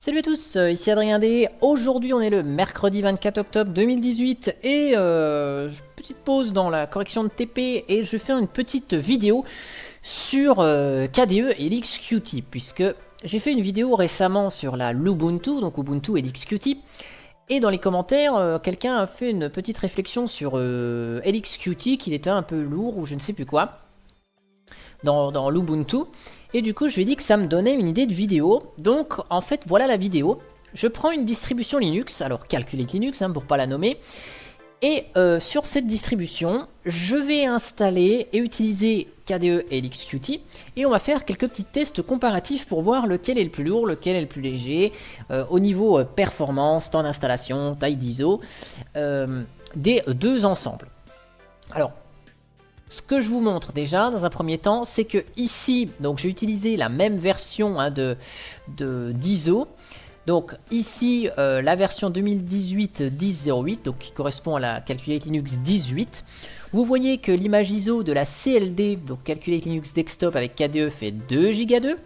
Salut à tous, ici Adrien D. Aujourd'hui on est le mercredi 24 octobre 2018 et petite pause dans la correction de TP et je vais faire une petite vidéo sur KDE et LXQT puisque j'ai fait une vidéo récemment sur la Lubuntu, donc Ubuntu et LXQT, et dans les commentaires quelqu'un a fait une petite réflexion sur LXQT, qu'il était un peu lourd ou je ne sais plus quoi dans l'Ubuntu. Et du coup, je lui ai dit que ça me donnait une idée de vidéo. Donc, en fait, voilà la vidéo. Je prends une distribution Linux, alors Calculate Linux, pour pas la nommer. Et sur cette distribution, je vais installer et utiliser KDE et LXQT. Et on va faire quelques petits tests comparatifs pour voir lequel est le plus lourd, lequel est le plus léger, au niveau performance, temps d'installation, taille d'ISO, des deux ensembles. Alors, ce que je vous montre déjà dans un premier temps, c'est que ici, donc j'ai utilisé la même version d'ISO. Donc ici, la version 2018 10.08, donc qui correspond à la Calculate Linux 18. Vous voyez que l'image ISO de la CLD, donc Calculate Linux Desktop avec KDE, fait 2 Go 2.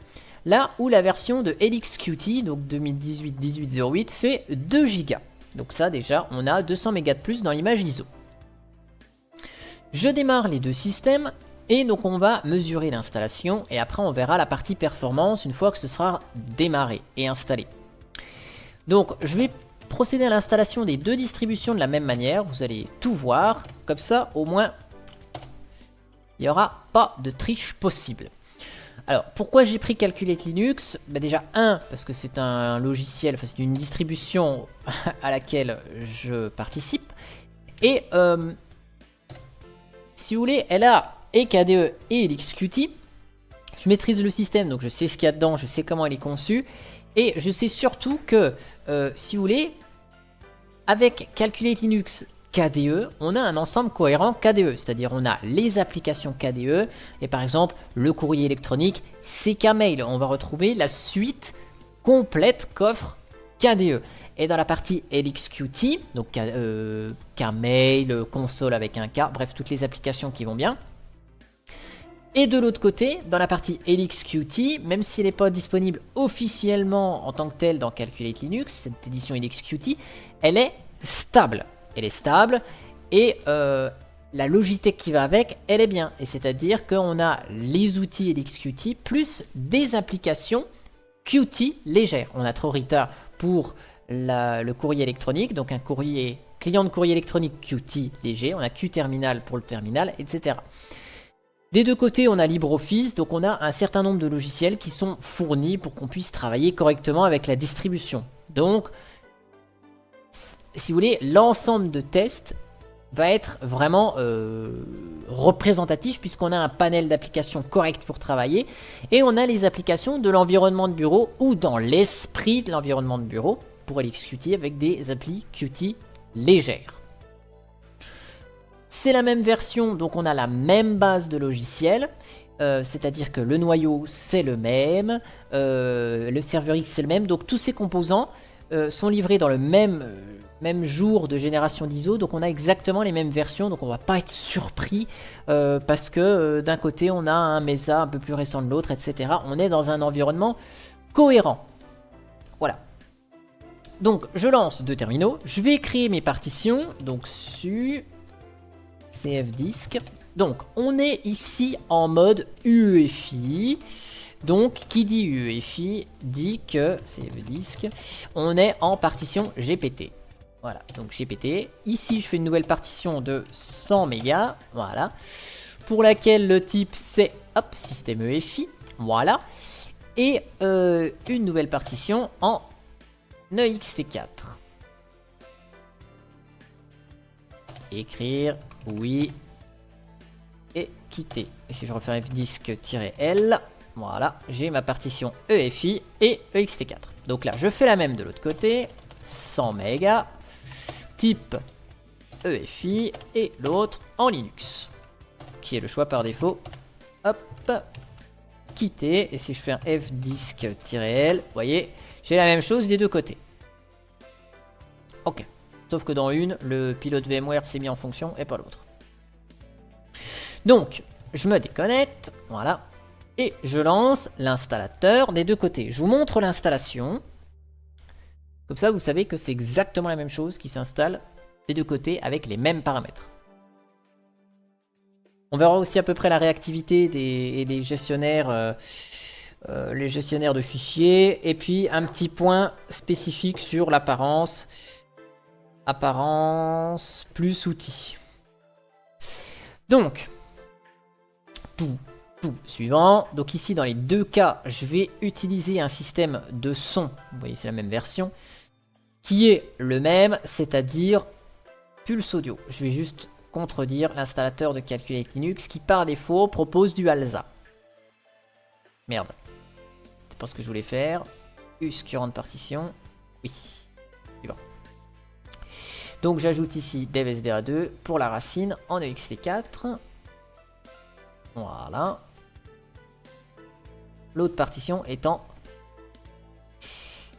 Là où la version de LXQT, donc 2018 18.08, fait 2 Go. Donc ça déjà, on a 200 mégas de plus dans l'image ISO. Je démarre les deux systèmes et donc on va mesurer l'installation et après on verra la partie performance une fois que ce sera démarré et installé. Donc je vais procéder à l'installation des deux distributions de la même manière, vous allez tout voir, comme ça au moins il n'y aura pas de triche possible. Alors pourquoi j'ai pris Calculate Linux? Déjà parce que c'est un logiciel, enfin c'est une distribution à laquelle je participe et si vous voulez, elle a et KDE et LXQT. Je maîtrise le système, donc je sais ce qu'il y a dedans, je sais comment elle est conçue. Et je sais surtout que, si vous voulez, avec Calculate Linux KDE, on a un ensemble cohérent KDE. C'est-à-dire on a les applications KDE, et par exemple, le courrier électronique, CK Mail. On va retrouver la suite complète qu'offre KDE. Et dans la partie LXQT, donc Kmail, console avec un K, bref, toutes les applications qui vont bien. Et de l'autre côté, dans la partie LXQT, même si elle n'est pas disponible officiellement en tant que telle dans Calculate Linux, cette édition LXQT, elle est stable. Elle est stable et la Logitech qui va avec, elle est bien. Et c'est-à-dire qu'on a les outils LXQT plus des applications Qt légères. On a Trorita pour le courrier électronique, donc un client de courrier électronique Qt léger, on a Qterminal pour le terminal, etc. Des deux côtés, on a LibreOffice, donc on a un certain nombre de logiciels qui sont fournis pour qu'on puisse travailler correctement avec la distribution. Donc, si vous voulez, l'ensemble de tests va être vraiment représentatif puisqu'on a un panel d'applications correctes pour travailler et on a les applications de l'environnement de bureau ou dans l'esprit de l'environnement de bureau pour LXQT avec des applis Qt légères. C'est la même version, donc on a la même base de logiciel, c'est-à-dire que le noyau c'est le même, le serveur X c'est le même, donc tous ces composants sont livrés dans le même jour de génération d'ISO, donc on a exactement les mêmes versions, donc on va pas être surpris parce que d'un côté on a un Mesa un peu plus récent de l'autre, etc. On est dans un environnement cohérent. Voilà. Donc je lance deux terminaux, je vais créer mes partitions, donc sur CFDisk. Donc on est ici en mode UEFI. Donc qui dit UEFI dit que CFDisk, on est en partition GPT. Voilà, donc GPT. Ici je fais une nouvelle partition de 100 mégas, voilà, pour laquelle le type c'est système UEFI, voilà, et une nouvelle partition en ext4. Écrire, oui, et quitter. Et si je refais fdisk-l, voilà, j'ai ma partition EFI et ext4. Donc là, je fais la même de l'autre côté, 100 mégas, type EFI et l'autre en Linux, qui est le choix par défaut. Hop, quitter. Et si je fais un fdisk-l, vous voyez, j'ai la même chose des deux côtés. Ok. Sauf que dans une, le pilote VMware s'est mis en fonction et pas l'autre. Donc, je me déconnecte, voilà. Et je lance l'installateur des deux côtés. Je vous montre l'installation. Comme ça, vous savez que c'est exactement la même chose qui s'installe des deux côtés avec les mêmes paramètres. On verra aussi à peu près la réactivité et les gestionnaires de fichiers. Et puis un petit point spécifique sur l'apparence. Apparence plus outils. Donc, tout suivant. Donc ici, dans les deux cas, je vais utiliser un système de son. Vous voyez, c'est la même version. Qui est le même, c'est-à-dire Pulse Audio. Je vais juste contredire l'installateur de Calculate Linux qui par défaut propose du ALSA. Merde. C'est pas ce que je voulais faire. Us current partition. Oui. Suivant. Donc j'ajoute ici devsda2 pour la racine en ext4. Voilà. L'autre partition étant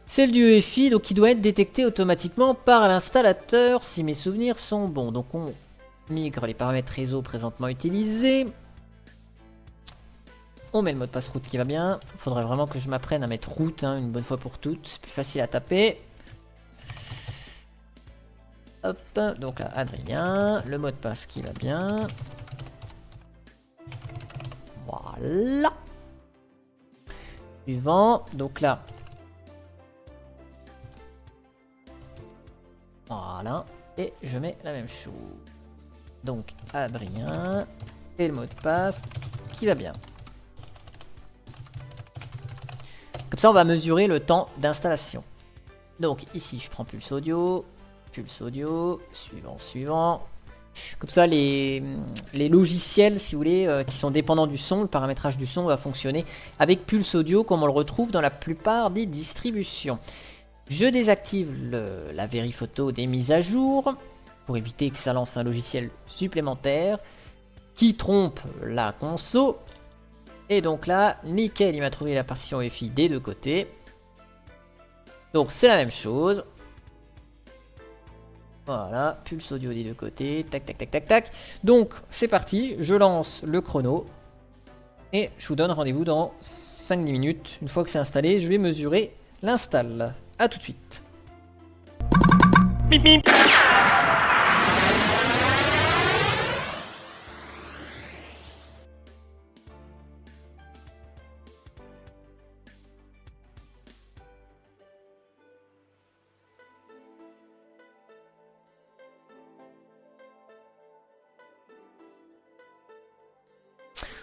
celle du EFI, donc qui doit être détectée automatiquement par l'installateur si mes souvenirs sont bons. Donc on migre les paramètres réseau présentement utilisés. On met le mot de passe route qui va bien. Il faudrait vraiment que je m'apprenne à mettre route une bonne fois pour toutes. C'est plus facile à taper. Hop, donc là, Adrien. Le mot de passe qui va bien. Voilà. Suivant. Donc là. Voilà. Et je mets la même chose. Donc Adrien. Et le mot de passe qui va bien. Comme ça, on va mesurer le temps d'installation. Donc ici, je prends Pulse Audio, suivant. Comme ça, les logiciels, si vous voulez, qui sont dépendants du son, le paramétrage du son va fonctionner avec Pulse Audio comme on le retrouve dans la plupart des distributions. Je désactive la vériphoto des mises à jour pour éviter que ça lance un logiciel supplémentaire qui trompe la conso. Et donc là, nickel, il m'a trouvé la partition EFI des deux côtés. Donc c'est la même chose. Voilà, Pulse Audio des deux côtés. Tac. Donc c'est parti, je lance le chrono. Et je vous donne rendez-vous dans 5-10 minutes. Une fois que c'est installé, je vais mesurer l'install. A tout de suite. Bip bip.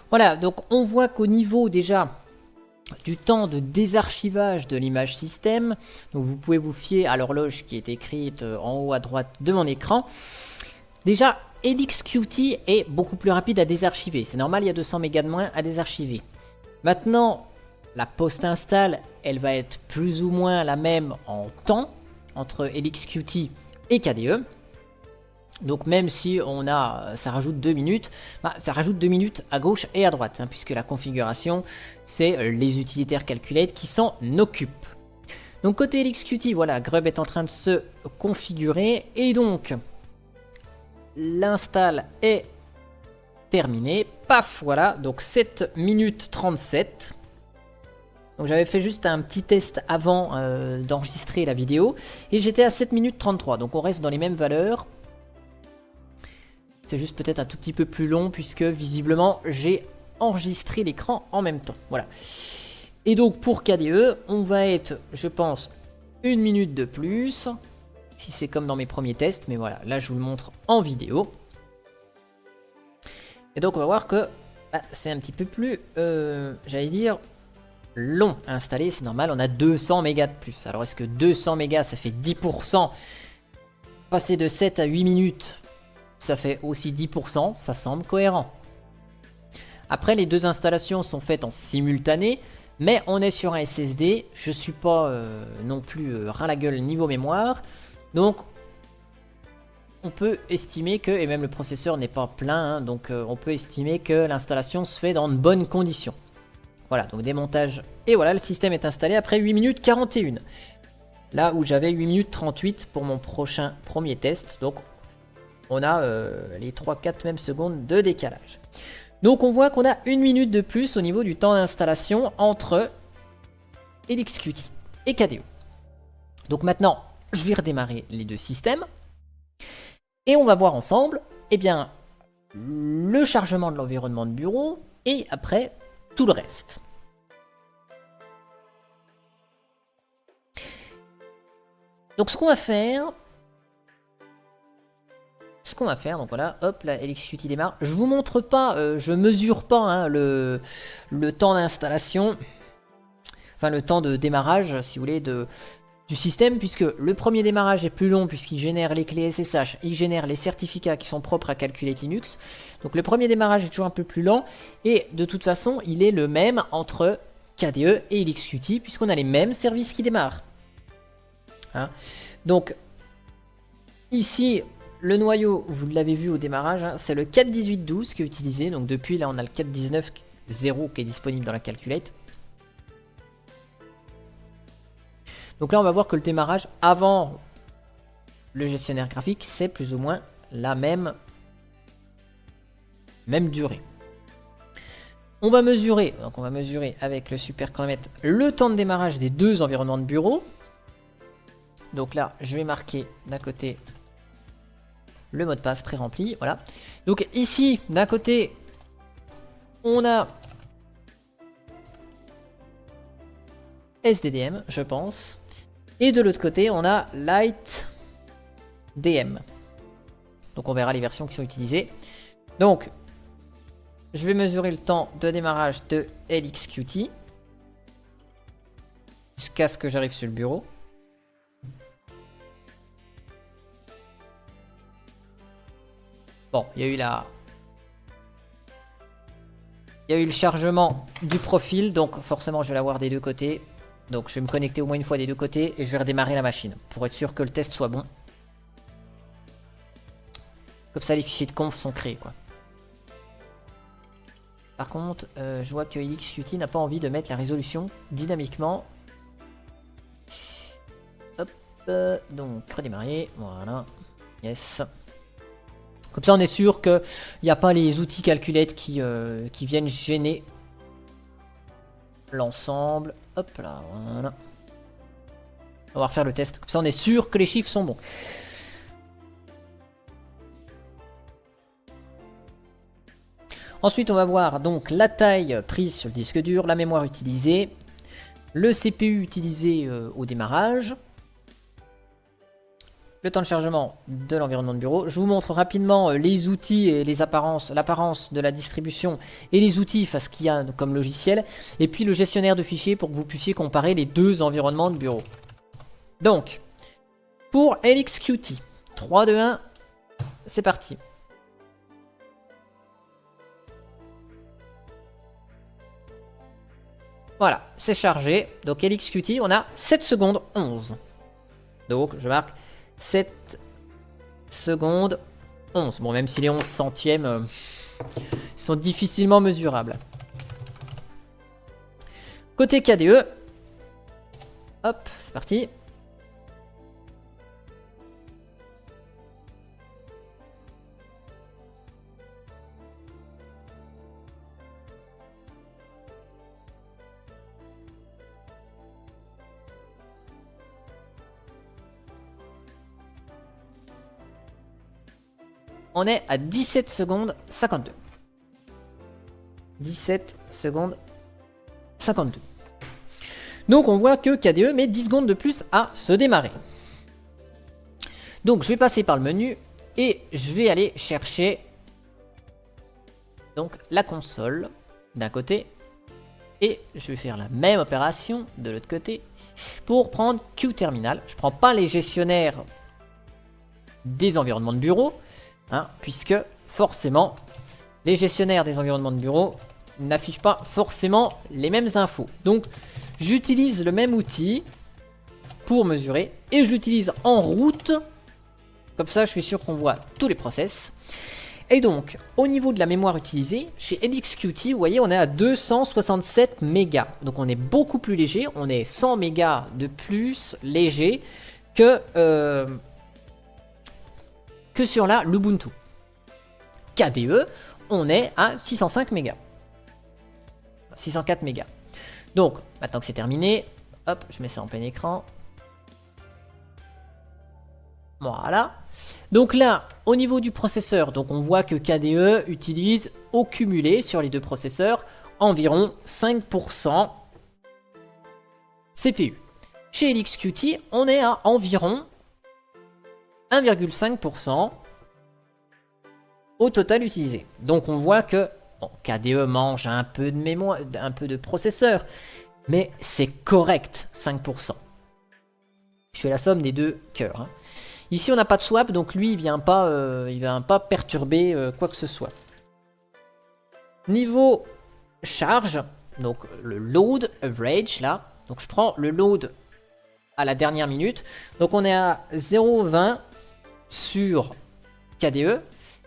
Voilà, donc on voit qu'au niveau déjà du temps de désarchivage de l'image système, donc vous pouvez vous fier à l'horloge qui est écrite en haut à droite de mon écran. Déjà, LXQT est beaucoup plus rapide à désarchiver. C'est normal, il y a 200 mégas de moins à désarchiver. Maintenant, la post-install, elle va être plus ou moins la même en temps entre LXQT et KDE. Donc même si ça rajoute 2 minutes, ça rajoute 2 minutes à gauche et à droite, puisque la configuration, c'est les utilitaires Calculate qui s'en occupent. Donc côté LXQT, voilà, Grub est en train de se configurer, et donc l'install est terminé. Paf, voilà, donc 7 minutes 37. Donc j'avais fait juste un petit test avant d'enregistrer la vidéo, et j'étais à 7 minutes 33, donc on reste dans les mêmes valeurs. C'est juste peut-être un tout petit peu plus long puisque visiblement j'ai enregistré l'écran en même temps. Voilà. Et donc pour KDE, on va être, je pense, 1 minute de plus. Si c'est comme dans mes premiers tests. Mais voilà, là je vous le montre en vidéo. Et donc on va voir que c'est un petit peu plus, j'allais dire, long à installer. C'est normal, on a 200 mégas de plus. Alors est-ce que 200 mégas ça fait 10%? Passer de 7 à 8 minutes... ça fait aussi 10%, ça semble cohérent. Après, les deux installations sont faites en simultané, mais on est sur un SSD. Je suis pas non plus ras la gueule niveau mémoire. Donc, on peut estimer que, et même le processeur n'est pas plein, donc on peut estimer que l'installation se fait dans de bonnes conditions. Voilà, donc démontage. Et voilà, le système est installé après 8 minutes 41. Là où j'avais 8 minutes 38 pour mon premier test. Donc, on a les 3-4 mêmes secondes de décalage. Donc on voit qu'on a 1 minute de plus au niveau du temps d'installation entre LXQT et KDE. Donc maintenant, je vais redémarrer les deux systèmes. Et on va voir ensemble, eh bien, le chargement de l'environnement de bureau et après tout le reste. Donc ce qu'on va faire, donc voilà, hop, la LXQT démarre. Je vous montre pas, je mesure pas hein, le temps d'installation, enfin le temps de démarrage, si vous voulez, du système, puisque le premier démarrage est plus long, puisqu'il génère les clés SSH, il génère les certificats qui sont propres à Calculate Linux. Donc le premier démarrage est toujours un peu plus lent, et de toute façon, il est le même entre KDE et LXQT, puisqu'on a les mêmes services qui démarrent. Hein. Donc, ici, le noyau, vous l'avez vu au démarrage, hein, c'est le 4.18.12 qui est utilisé. Donc depuis, là, on a le 4.19.0 qui est disponible dans la Calculate. Donc là, on va voir que le démarrage avant le gestionnaire graphique, c'est plus ou moins la même durée. On va mesurer avec le superchronomètre le temps de démarrage des deux environnements de bureau. Donc là, je vais marquer d'un côté le mot de passe pré-rempli, voilà. Donc ici, d'un côté, on a SDDM, je pense. Et de l'autre côté, on a LightDM. Donc on verra les versions qui sont utilisées. Donc, je vais mesurer le temps de démarrage de LXQT jusqu'à ce que j'arrive sur le bureau. Bon, il y a eu le chargement du profil, donc forcément je vais l'avoir des deux côtés. Donc je vais me connecter au moins une fois des deux côtés et je vais redémarrer la machine pour être sûr que le test soit bon. Comme ça les fichiers de conf sont créés quoi. Par contre, je vois que LXQT n'a pas envie de mettre la résolution dynamiquement. Hop, donc redémarrer, voilà, yes. Comme ça on est sûr qu'il n'y a pas les outils Calculate qui viennent gêner l'ensemble. Hop là, voilà. On va refaire le test. Comme ça on est sûr que les chiffres sont bons. Ensuite on va voir donc la taille prise sur le disque dur, la mémoire utilisée, le CPU utilisé au démarrage, le temps de chargement de l'environnement de bureau. Je vous montre rapidement les outils et l'apparence de la distribution et les outils face qu'il y a comme logiciel. Et puis le gestionnaire de fichiers pour que vous puissiez comparer les deux environnements de bureau. Donc, pour LXQT, 3, 2, 1, c'est parti. Voilà, c'est chargé. Donc LXQT, on a 7 secondes 11. Donc je marque 7 secondes 11. Bon, même si les 11 centièmes sont difficilement mesurables. Côté KDE, hop, c'est parti. On est à 17 secondes 52. 17 secondes 52. Donc on voit que KDE met 10 secondes de plus à se démarrer. Donc je vais passer par le menu et je vais aller chercher donc la console d'un côté et je vais faire la même opération de l'autre côté pour prendre QTerminal. Je ne prends pas les gestionnaires des environnements de bureau. Hein, puisque forcément les gestionnaires des environnements de bureau n'affichent pas forcément les mêmes infos. Donc j'utilise le même outil pour mesurer et je l'utilise en route. Comme ça je suis sûr qu'on voit tous les process. Et donc au niveau de la mémoire utilisée, chez LXQT, vous voyez on est à 267 mégas. Donc on est beaucoup plus léger, on est 100 mégas de plus léger que sur la Lubuntu. KDE, on est à 605 mégas. 604 mégas. Donc, maintenant que c'est terminé, hop, je mets ça en plein écran. Voilà. Donc là, au niveau du processeur, donc on voit que KDE utilise au cumulé sur les deux processeurs environ 5% CPU. Chez LXQT, on est à environ 1,5% au total utilisé. Donc on voit que bon, KDE mange un peu de mémoire, un peu de processeur, mais c'est correct, 5%. Je fais la somme des deux cœurs. Hein. Ici, on n'a pas de swap, donc lui, il vient pas perturber quoi que ce soit. Niveau charge, donc le load average, là. Donc je prends le load à la dernière minute. Donc on est à 0,20 sur KDE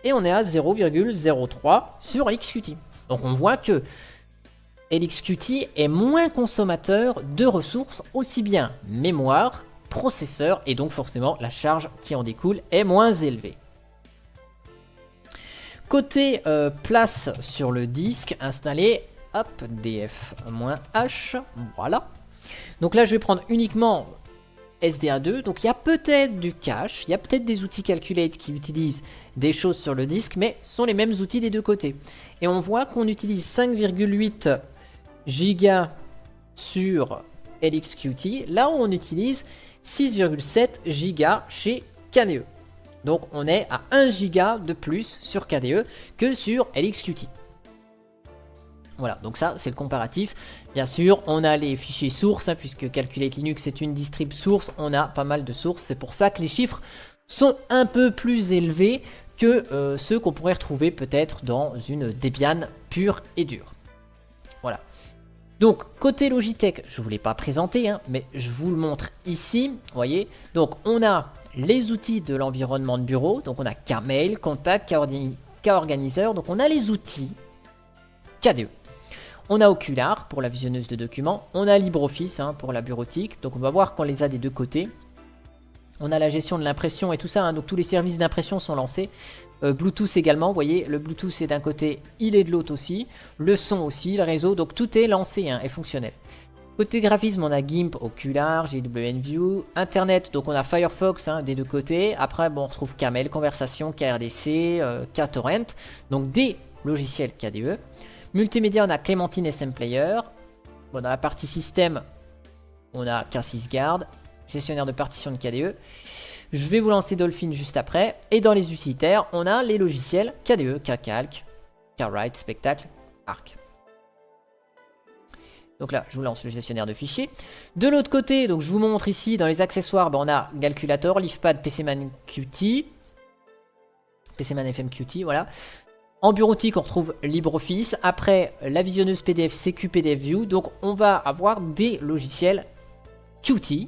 et on est à 0,03 sur LXQT. Donc on voit que LXQT est moins consommateur de ressources, aussi bien mémoire, processeur, et donc forcément la charge qui en découle est moins élevée. Côté place sur le disque installé, hop, df-h, voilà. Donc là je vais prendre uniquement SDA2, donc il y a peut-être du cache, il y a peut-être des outils Calculate qui utilisent des choses sur le disque, mais ce sont les mêmes outils des deux côtés. Et on voit qu'on utilise 5,8 Go sur LXQT, là où on utilise 6,7 Go chez KDE. Donc on est à 1 Go de plus sur KDE que sur LXQT. Voilà, donc ça c'est le comparatif. Bien sûr, on a les fichiers sources, hein, puisque Calculate Linux est une distrib source, on a pas mal de sources. C'est pour ça que les chiffres sont un peu plus élevés que ceux qu'on pourrait retrouver peut-être dans une Debian pure et dure. Voilà. Donc, côté Logitech, je ne vous l'ai pas présenté, hein, mais je vous le montre ici. Vous voyez, donc on a les outils de l'environnement de bureau. Donc, on a Kmail, Contact, Korganizer. Donc, on a les outils KDE. On a Okular pour la visionneuse de documents. On a LibreOffice hein, pour la bureautique. Donc, on va voir qu'on les a des deux côtés. On a la gestion de l'impression et tout ça. Hein, donc, tous les services d'impression sont lancés. Bluetooth également, vous voyez, le Bluetooth est d'un côté, il est de l'autre aussi, le son aussi, le réseau, donc tout est lancé hein, et fonctionnel. Côté graphisme, on a GIMP, Okular, GWNView, Internet, donc on a Firefox hein, des deux côtés, après bon, on retrouve Camel, Conversation, KRDC, KTorrent, donc des logiciels KDE. Multimédia, on a Clémentine SM Player, bon, dans la partie système, on a K6Guard, gestionnaire de partition de KDE. Je vais vous lancer Dolphin juste après. Et dans les utilitaires, on a les logiciels KDE, Kcalc, Kwrite, Spectacle, Arc. Donc là, je vous lance le gestionnaire de fichiers. De l'autre côté, donc je vous montre ici dans les accessoires, ben on a Calculator, LeafPad, PCman Qt, PCman FM Qt, voilà. En bureautique, on retrouve LibreOffice. Après, la visionneuse PDF, CQ PDF View. Donc on va avoir des logiciels Qt.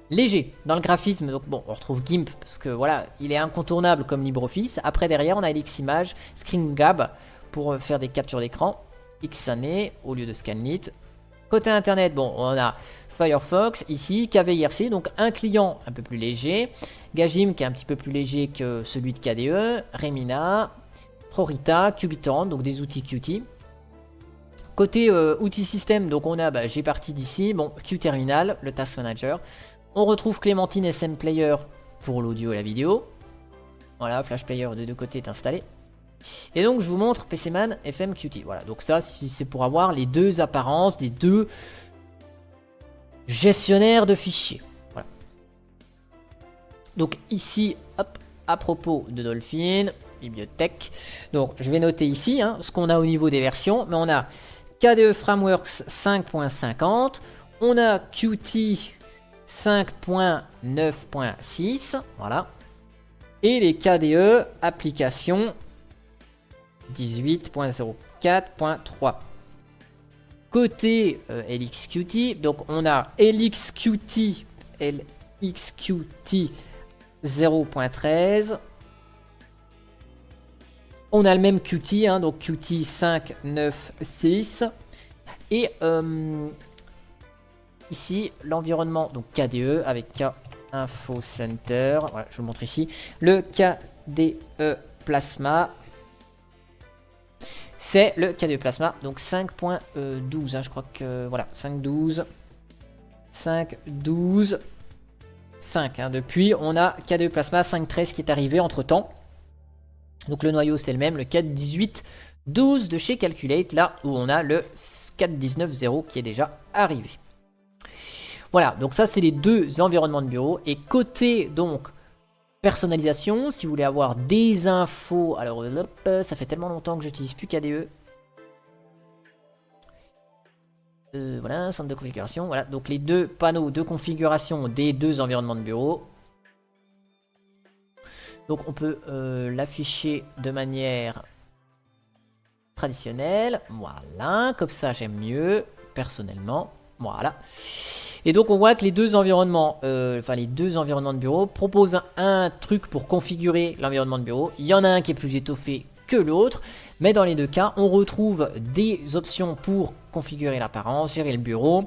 Léger dans le graphisme, donc bon, on retrouve GIMP parce que voilà, il est incontournable comme LibreOffice. Après, derrière, on a LXimage, ScreenGab pour faire des captures d'écran, Xane au lieu de Scanlit. Côté internet, bon, on a Firefox ici, KVIRC, donc un client un peu plus léger, Gajim qui est un petit peu plus léger que celui de KDE, Remina, Prorita, Qbitorrent, donc des outils Qt. Côté outils système, donc on a Gparty d'ici, bon, Qterminal, le Task Manager. On retrouve Clémentine SM Player pour l'audio et la vidéo. Voilà, Flash Player de deux côtés est installé. Et donc je vous montre PCman FM Qt. Voilà, donc ça c'est pour avoir les deux apparences des deux gestionnaires de fichiers. Voilà. Donc ici, hop, à propos de Dolphin, bibliothèque. Donc je vais noter ici hein, ce qu'on a au niveau des versions. Mais on a KDE Frameworks 5.50. On a Qt 5.9.6, voilà. Et les KDE applications 18.04.3. Côté LXQT, donc on a LXQT 0.13. On a le même Qt, hein, donc Qt 5.9.6. Et ici, l'environnement, donc KDE avec K Info Center. Voilà, je vous montre ici. Le KDE Plasma. C'est le KDE Plasma, donc 5.12. Hein, je crois que voilà, 5.12. 5.12. 5. Hein. Depuis, on a KDE Plasma 5.13 qui est arrivé entre temps. Donc le noyau c'est le même, le 4.18.12 de chez Calculate, là où on a le 4.19.0 qui est déjà arrivé. Voilà, donc ça c'est les deux environnements de bureau. Et côté donc personnalisation, si vous voulez avoir des infos, alors hop, ça fait tellement longtemps que j'utilise plus KDE. Voilà, centre de configuration, voilà, donc les deux panneaux de configuration des deux environnements de bureau. Donc on peut l'afficher de manière traditionnelle, voilà, comme ça j'aime mieux, personnellement, voilà. Et donc on voit que les deux environnements, de bureau proposent un truc pour configurer l'environnement de bureau. Il y en a un qui est plus étoffé que l'autre, mais dans les deux cas, on retrouve des options pour configurer l'apparence, gérer le bureau,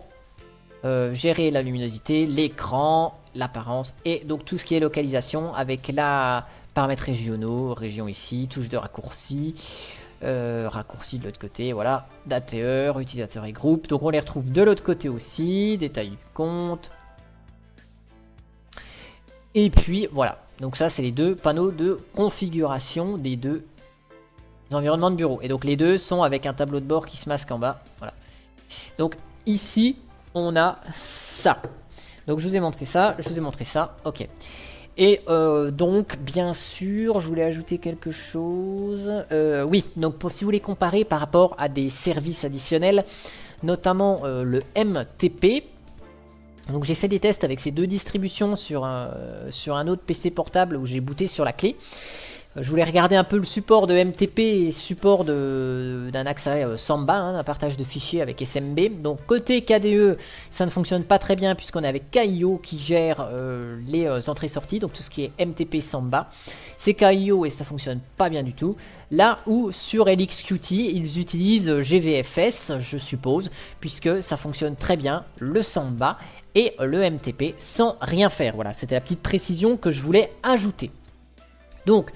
gérer la luminosité, l'écran, l'apparence et donc tout ce qui est localisation avec la paramètres régionaux, région ici, touche de raccourci, raccourci de l'autre côté, voilà, DATER, utilisateur et groupe, donc on les retrouve de l'autre côté aussi, détail du compte, et puis voilà, donc ça c'est les deux panneaux de configuration des deux environnements de bureau, et donc les deux sont avec un tableau de bord qui se masque en bas, voilà, donc ici on a ça, donc je vous ai montré ça, ok. Et donc, bien sûr, je voulais ajouter quelque chose. Oui, donc si vous voulez comparer par rapport à des services additionnels, notamment le MTP. Donc j'ai fait des tests avec ces deux distributions sur un autre PC portable où j'ai booté sur la clé. Je voulais regarder un peu le support de MTP et support d'un accès Samba, hein, un partage de fichiers avec SMB. Donc côté KDE, ça ne fonctionne pas très bien puisqu'on est avec KIO qui gère les entrées-sorties, donc tout ce qui est MTP Samba. C'est KIO et ça fonctionne pas bien du tout. Là où sur LXQT, ils utilisent GVFS, je suppose, puisque ça fonctionne très bien, le Samba et le MTP sans rien faire. Voilà, c'était la petite précision que je voulais ajouter. Donc,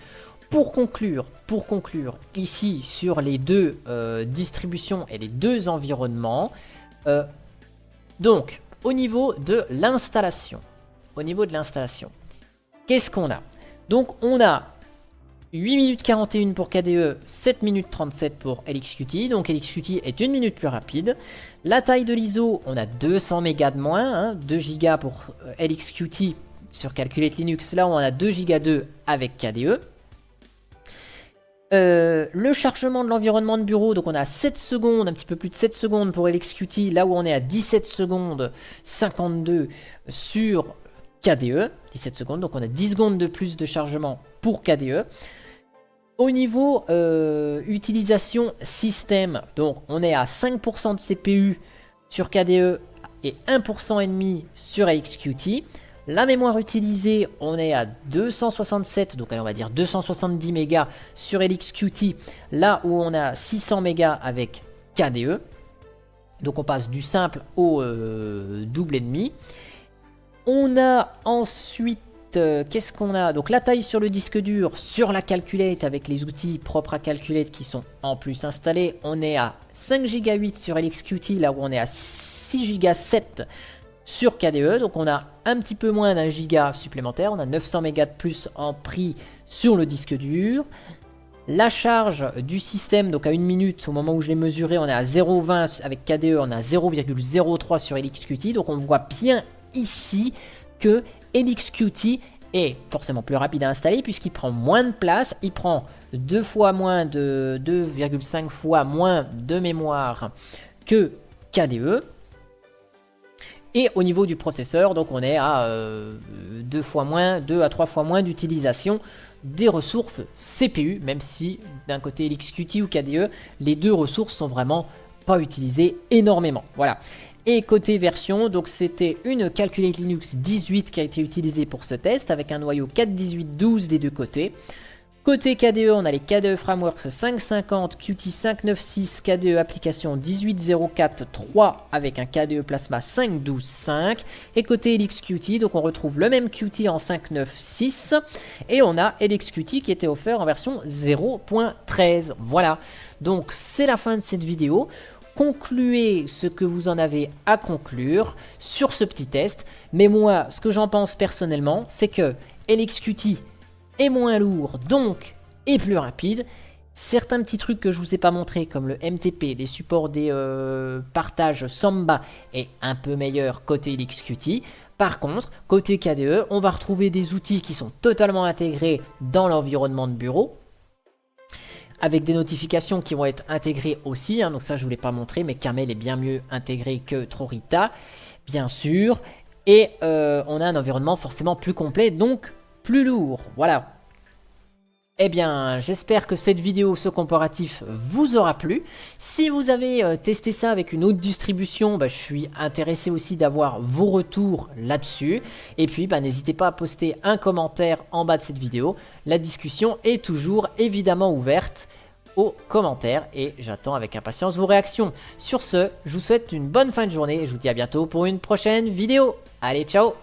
pour conclure, ici sur les deux distributions et les deux environnements, donc au niveau de l'installation, qu'est-ce qu'on a? Donc on a 8 minutes 41 pour KDE, 7 minutes 37 pour LXQT, donc LXQT est une minute plus rapide. La taille de l'ISO, on a 200 mégas de moins, hein, 2 Go pour LXQT sur Calculate Linux, là on a 2 Go 2 avec KDE. Le chargement de l'environnement de bureau, donc on a 7 secondes, un petit peu plus de 7 secondes pour LXQT, là où on est à 17 secondes 52 sur KDE, 17 secondes, donc on a 10 secondes de plus de chargement pour KDE. Au niveau utilisation système, donc on est à 5% de CPU sur KDE et 1,5% sur LXQT. La mémoire utilisée, on est à 267, donc on va dire 270 mégas sur LXQT, là où on a 600 mégas avec KDE. Donc on passe du simple au double et demi. On a ensuite, qu'est-ce qu'on a? Donc la taille sur le disque dur, sur la Calculate avec les outils propres à Calculate qui sont en plus installés. On est à 5 Go 8 sur LXQT, là où on est à 6 Go 7 sur KDE, donc on a un petit peu moins d'un giga supplémentaire, on a 900 mégas de plus en prix sur le disque dur. La charge du système, donc à 1 minute, au moment où je l'ai mesuré, on est à 0,20 avec KDE, on est à 0,03 sur LXQT, donc on voit bien ici que LXQT est forcément plus rapide à installer puisqu'il prend moins de place, il prend 2,5 fois moins de mémoire que KDE. Et au niveau du processeur, donc on est à 2 à 3 fois moins d'utilisation des ressources CPU, même si d'un côté LXQT ou KDE, les deux ressources sont vraiment pas utilisées énormément. Voilà. Et côté version, donc c'était une Calculate Linux 18 qui a été utilisée pour ce test avec un noyau 4.18.12 des deux côtés. Côté KDE, on a les KDE Frameworks 5.50, Qt 5.9.6, KDE Application 18.04.3 avec un KDE Plasma 5.12.5. Et côté LXQT, donc on retrouve le même Qt en 5.9.6 et on a LXQT qui était offert en version 0.13. Voilà, donc c'est la fin de cette vidéo. concluez ce que vous en avez à conclure sur ce petit test. Mais moi, ce que j'en pense personnellement, c'est que LXQT est moins lourd, donc est plus rapide. Certains petits trucs que je vous ai pas montré, comme le MTP, les supports des partages Samba, est un peu meilleur côté LXQT. Par contre, côté KDE, on va retrouver des outils qui sont totalement intégrés dans l'environnement de bureau, avec des notifications qui vont être intégrées aussi, hein, donc ça je ne vous l'ai pas montré, mais Camel est bien mieux intégré que Trorita, bien sûr, et on a un environnement forcément plus complet, donc plus lourd, voilà. Eh bien, j'espère que cette vidéo, ce comparatif, vous aura plu. Si vous avez testé ça avec une autre distribution, je suis intéressé aussi d'avoir vos retours là-dessus. Et puis, n'hésitez pas à poster un commentaire en bas de cette vidéo. La discussion est toujours évidemment ouverte aux commentaires et j'attends avec impatience vos réactions. Sur ce, je vous souhaite une bonne fin de journée et je vous dis à bientôt pour une prochaine vidéo. Allez, ciao!